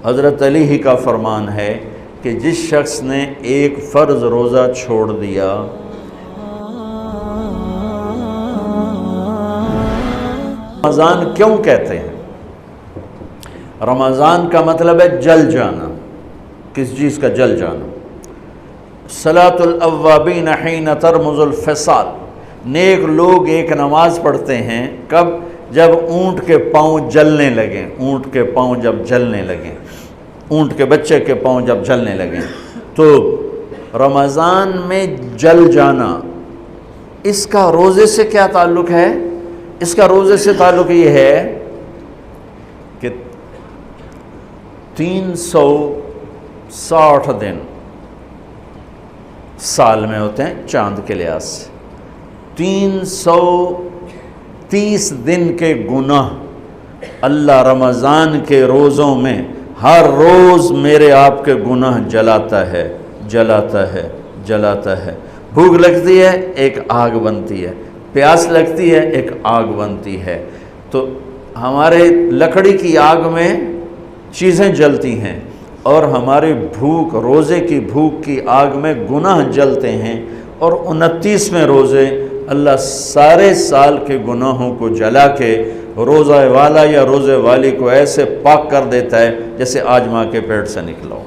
حضرت علی ہی کا فرمان ہے کہ جس شخص نے ایک فرض روزہ چھوڑ دیا، رمضان کیوں کہتے ہیں؟ رمضان کا مطلب ہے جل جانا، کس چیز کا جل جانا؟ صلاۃ الاوابین حین ترمز الفصال، نیک لوگ ایک نماز پڑھتے ہیں کب؟ جب اونٹ کے پاؤں جلنے لگیں، اونٹ کے پاؤں جب جلنے لگیں، اونٹ کے بچے کے پاؤں جب جلنے لگیں، تو رمضان میں جل جانا، اس کا روزے سے کیا تعلق ہے؟ اس کا روزے سے تعلق یہ ہے کہ 360 دن سال میں ہوتے ہیں چاند کے لحاظ سے، 330 دن کے گناہ اللہ رمضان کے روزوں میں ہر روز میرے آپ کے گناہ جلاتا ہے، جلاتا ہے، جلاتا ہے۔ بھوک لگتی ہے ایک آگ بنتی ہے، پیاس لگتی ہے ایک آگ بنتی ہے، تو ہمارے لکڑی کی آگ میں چیزیں جلتی ہیں اور ہماری بھوک، روزے کی بھوک کی آگ میں گناہ جلتے ہیں، اور 29ویں روزے اللہ سارے سال کے گناہوں کو جلا کے روزہ والا یا روزے والی کو ایسے پاک کر دیتا ہے جیسے آج ماں کے پیٹ سے نکلا ہو،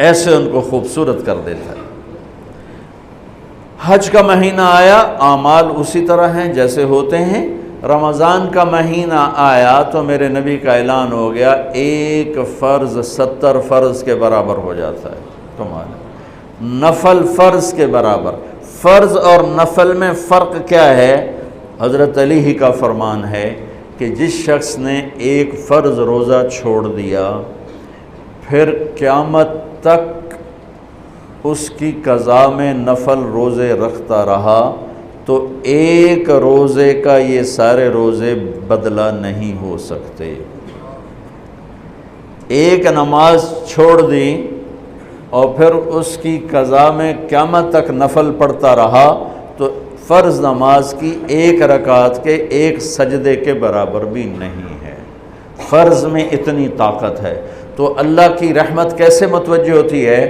ایسے ان کو خوبصورت کر دیتا ہے۔ حج کا مہینہ آیا، اعمال اسی طرح ہیں جیسے ہوتے ہیں۔ رمضان کا مہینہ آیا تو میرے نبی کا اعلان ہو گیا، ایک فرض 70 فرض کے برابر ہو جاتا ہے تمہارا، نفل فرض کے برابر۔ فرض اور نفل میں فرق کیا ہے؟ حضرت علی ہی کا فرمان ہے کہ جس شخص نے ایک فرض روزہ چھوڑ دیا، پھر قیامت تک اس کی قضا میں نفل روزے رکھتا رہا، تو ایک روزے کا یہ سارے روزے بدلہ نہیں ہو سکتے۔ ایک نماز چھوڑ دی اور پھر اس کی قضا میں قیامت تک نفل پڑھتا رہا، تو فرض نماز کی ایک رکعت کے ایک سجدے کے برابر بھی نہیں ہے۔ فرض میں اتنی طاقت ہے، تو اللہ کی رحمت کیسے متوجہ ہوتی ہے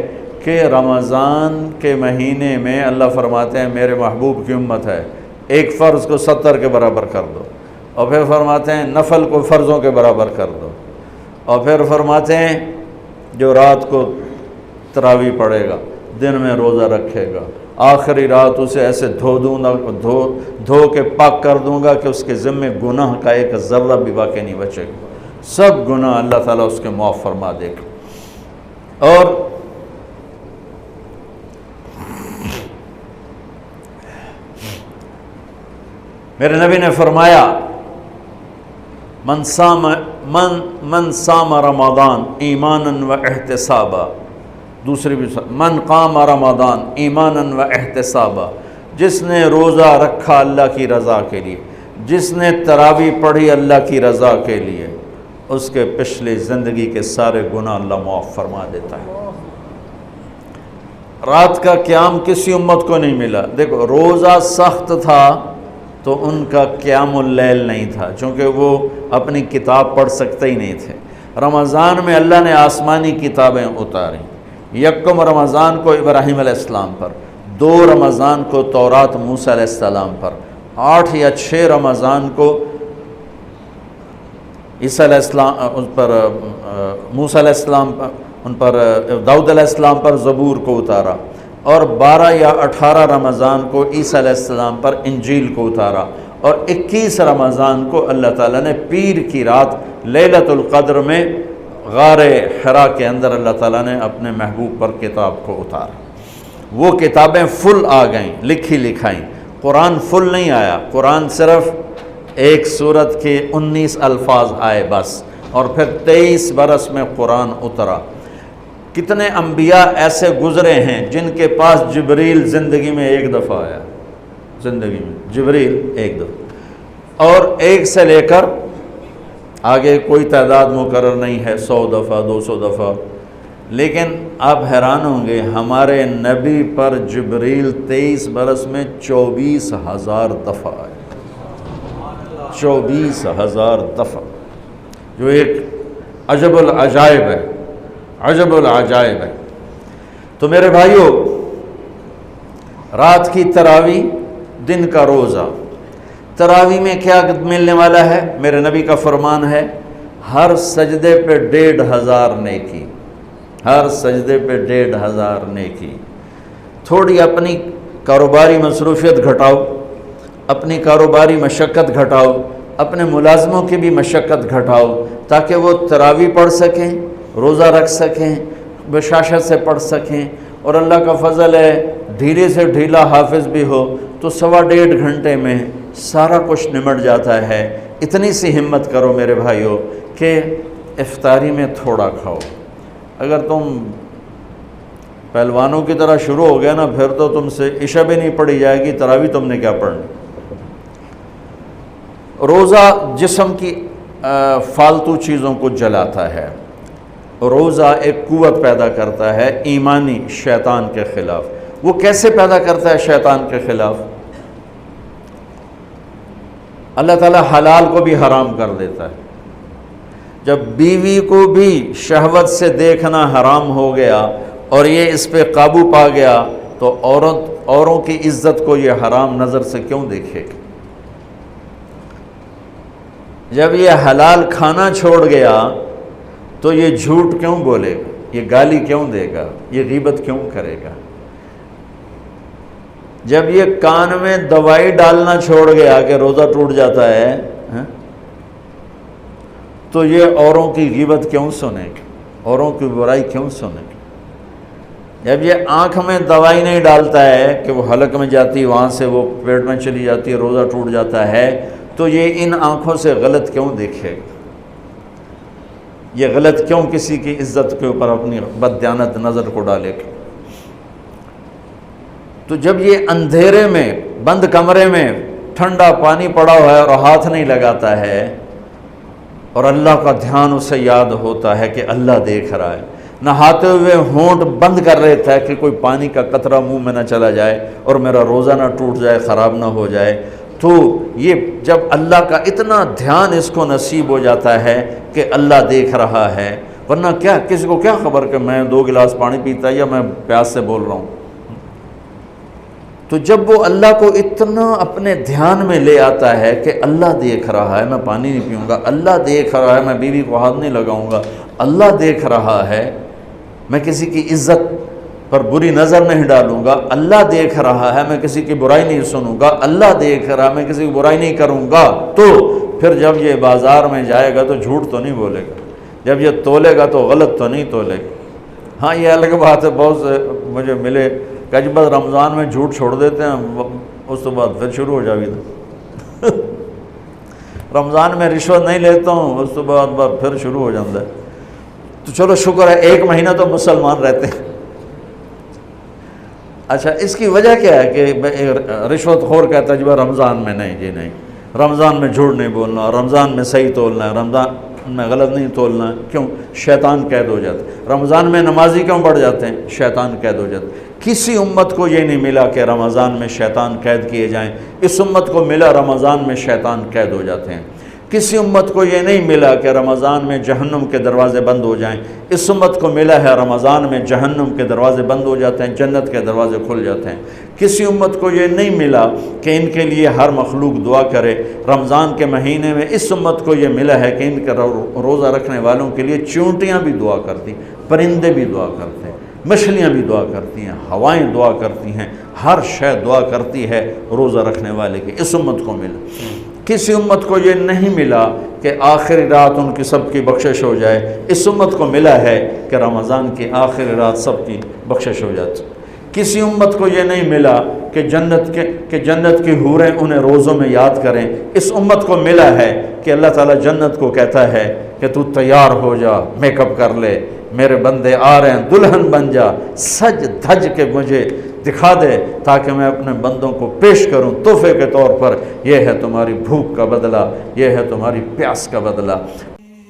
کہ رمضان کے مہینے میں اللہ فرماتے ہیں میرے محبوب کی امت ہے، ایک فرض کو 70 کے برابر کر دو، اور پھر فرماتے ہیں نفل کو فرضوں کے برابر کر دو، اور پھر فرماتے ہیں جو رات کو تراویح پڑھے گا، دن میں روزہ رکھے گا، آخری رات اسے ایسے دھو کے پاک کر دوں گا کہ اس کے ذمے گناہ کا ایک ذرہ بھی باقی نہیں بچے گا، سب گناہ اللہ تعالیٰ اس کے معاف فرما دے گا۔ اور میرے نبی نے فرمایا من صام رمضان ایمانا و احتسابا، دوسری بھی من قام رمضان ایمانا و احتسابا، جس نے روزہ رکھا اللہ کی رضا کے لیے، جس نے تراویح پڑھی اللہ کی رضا کے لیے، اس کے پچھلی زندگی کے سارے گناہ اللہ معاف فرما دیتا ہے۔ رات کا قیام کسی امت کو نہیں ملا۔ دیکھو روزہ سخت تھا تو ان کا قیام اللیل نہیں تھا، چونکہ وہ اپنی کتاب پڑھ سکتے ہی نہیں تھے۔ رمضان میں اللہ نے آسمانی کتابیں اتاریں، یکم رمضان کو ابراہیم علیہ السلام پر، 2 رمضان کو تورات موسیٰ علیہ السلام پر، 8 یا 6 رمضان کو عیسیٰ علیہ السلام ان پر، موسیٰ علیہ السلام ان پر، داؤد علیہ السلام پر زبور کو اتارا، اور 12 یا 18 رمضان کو عیسیٰ علیہ السلام پر انجیل کو اتارا، اور 21 رمضان کو اللہ تعالیٰ نے پیر کی رات لیلۃ القدر میں غار حرا کے اندر اللہ تعالیٰ نے اپنے محبوب پر کتاب کو اتارا۔ وہ کتابیں فل آ گئیں، لکھی لکھائیں۔ قرآن فل نہیں آیا، قرآن صرف ایک سورت کے 19 الفاظ آئے بس، اور پھر 23 برس میں قرآن اترا۔ کتنے انبیاء ایسے گزرے ہیں جن کے پاس جبریل زندگی میں ایک دفعہ آیا، زندگی میں جبریل ایک دفعہ، اور ایک سے لے کر آگے کوئی تعداد مقرر نہیں ہے، 100 دفعہ 200 دفعہ، لیکن آپ حیران ہوں گے ہمارے نبی پر جبریل 23 برس میں 24,000 دفعہ آئے، 24,000 دفعہ، جو ایک عجب العجائب ہے، عجب العجائب ہے۔ تو میرے بھائیوں، رات کی تراویح، دن کا روزہ، تراویح میں کیا ملنے والا ہے؟ میرے نبی کا فرمان ہے ہر سجدے پہ 1500 نیکی، ہر سجدے پہ 1500 نیکی۔ تھوڑی اپنی کاروباری مصروفیت گھٹاؤ، اپنی کاروباری مشقت گھٹاؤ، اپنے ملازموں کی بھی مشقت گھٹاؤ، تاکہ وہ تراویح پڑھ سکیں، روزہ رکھ سکیں، بشاشت سے پڑھ سکیں، اور اللہ کا فضل ہے ڈھیلے سے ڈھیلا حافظ بھی ہو تو 1.5 گھنٹے میں سارا کچھ نمٹ جاتا ہے۔ اتنی سی ہمت کرو میرے بھائیوں کہ افطاری میں تھوڑا کھاؤ۔ اگر تم پہلوانوں کی طرح شروع ہو گیا نا، پھر تو تم سے عشاء بھی نہیں پڑھی جائے گی، تراویح تم نے کیا پڑھنی۔ روزہ جسم کی فالتو چیزوں کو جلاتا ہے، روزہ ایک قوت پیدا کرتا ہے ایمانی شیطان کے خلاف۔ وہ کیسے پیدا کرتا ہے شیطان کے خلاف؟ اللہ تعالیٰ حلال کو بھی حرام کر دیتا ہے۔ جب بیوی کو بھی شہوت سے دیکھنا حرام ہو گیا اور یہ اس پہ قابو پا گیا تو اوروں کی عزت کو یہ حرام نظر سے کیوں دیکھے گا؟ جب یہ حلال کھانا چھوڑ گیا تو یہ جھوٹ کیوں بولے گا، یہ گالی کیوں دے گا، یہ غیبت کیوں کرے گا؟ جب یہ کان میں دوائی ڈالنا چھوڑ گیا کہ روزہ ٹوٹ جاتا ہے، تو یہ اوروں کی غیبت کیوں سنے گا، اوروں کی برائی کیوں سنے گا؟ جب یہ آنکھ میں دوائی نہیں ڈالتا ہے کہ وہ حلق میں جاتی ہے، وہاں سے وہ پیٹ میں چلی جاتی ہے، روزہ ٹوٹ جاتا ہے، تو یہ ان آنکھوں سے غلط کیوں دیکھے گا؟ یہ غلط کیوں کسی کی عزت کے اوپر اپنی بددیانت نظر کو ڈالے گا؟ تو جب یہ اندھیرے میں بند کمرے میں ٹھنڈا پانی پڑا ہوا ہے اور ہاتھ نہیں لگاتا ہے اور اللہ کا دھیان اسے یاد ہوتا ہے کہ اللہ دیکھ رہا ہے، نہاتے ہوئے ہونٹ بند کر لیتا ہے کہ کوئی پانی کا قطرہ منہ میں نہ چلا جائے اور میرا روزہ نہ ٹوٹ جائے، خراب نہ ہو جائے، تو یہ جب اللہ کا اتنا دھیان اس کو نصیب ہو جاتا ہے کہ اللہ دیکھ رہا ہے، ورنہ کیا کسی کو کیا خبر کہ میں 2 گلاس پانی پیتا ہے یا میں پیاس سے بول رہا ہوں۔ تو جب وہ اللہ کو اتنا اپنے دھیان میں لے آتا ہے کہ اللہ دیکھ رہا ہے، میں پانی نہیں پیوں گا، اللہ دیکھ رہا ہے، میں بیوی کو ہاتھ نہیں لگاؤں گا، اللہ دیکھ رہا ہے، میں کسی کی عزت پر بری نظر نہیں ڈالوں گا، اللہ دیکھ رہا ہے، میں کسی کی برائی نہیں سنوں گا، اللہ دیکھ رہا ہے، میں کسی کی برائی نہیں کروں گا، تو پھر جب یہ بازار میں جائے گا تو جھوٹ تو نہیں بولے گا، جب یہ تولے گا تو غلط تو نہیں تولے گا۔ ہاں یہ الگ بات ہے، بہت سے مجھے ملے کہ جب رمضان میں جھوٹ چھوڑ دیتے ہیں، اس کے بعد پھر شروع ہو جاوی تھا رمضان میں رشوت نہیں لیتا ہوں، اس کے بعد پھر شروع ہو جاتا ہے۔ تو چلو شکر ہے 1 مہینہ تو مسلمان رہتے ہیں۔ اچھا اس کی وجہ کیا ہے کہ رشوت خور کہتا ہے جی رمضان میں نہیں، جی نہیں، رمضان میں جھوٹ نہیں بولنا، رمضان میں صحیح تولنا ہے، رمضان میں غلط نہیں تولنا ہے۔ کیوں؟ شیطان قید ہو جاتا ہے۔ رمضان میں نمازی کیوں بڑھ جاتے ہیں؟ شیطان قید ہو جاتا ہے۔ کسی امت کو یہ نہیں ملا کہ رمضان میں شیطان قید کیے جائیں، اس امت کو ملا رمضان میں شیطان قید ہو جاتے ہیں۔ کسی امت کو یہ نہیں ملا کہ رمضان میں جہنم کے دروازے بند ہو جائیں، اس امت کو ملا ہے رمضان میں جہنم کے دروازے بند ہو جاتے ہیں، جنت کے دروازے کھل جاتے ہیں۔ کسی امت کو یہ نہیں ملا کہ ان کے لیے ہر مخلوق دعا کرے، رمضان کے مہینے میں اس امت کو یہ ملا ہے کہ ان کے روزہ رکھنے والوں کے لیے چونٹیاں بھی دعا کرتی، پرندے بھی دعا کرتے ہیں، مچھلیاں بھی دعا کرتی ہیں، ہوائیں دعا کرتی ہیں، ہر شے دعا کرتی ہے روزہ رکھنے والے کی۔ اس امت کو ملا۔ کسی امت کو یہ نہیں ملا کہ آخری رات ان کی سب کی بخشش ہو جائے، اس امت کو ملا ہے کہ رمضان کی آخری رات سب کی بخشش ہو جاتی۔ کسی امت کو یہ نہیں ملا کہ جنت کی حوریں انہیں روزوں میں یاد کریں، اس امت کو ملا ہے کہ اللہ تعالیٰ جنت کو کہتا ہے کہ تو تیار ہو جا، میک اپ کر لے، میرے بندے آ رہے ہیں، دلہن بن جا، سج دھج کے مجھے دکھا دے تاکہ میں اپنے بندوں کو پیش کروں تحفے کے طور پر۔ یہ ہے تمہاری بھوک کا بدلہ، یہ ہے تمہاری پیاس کا بدلہ۔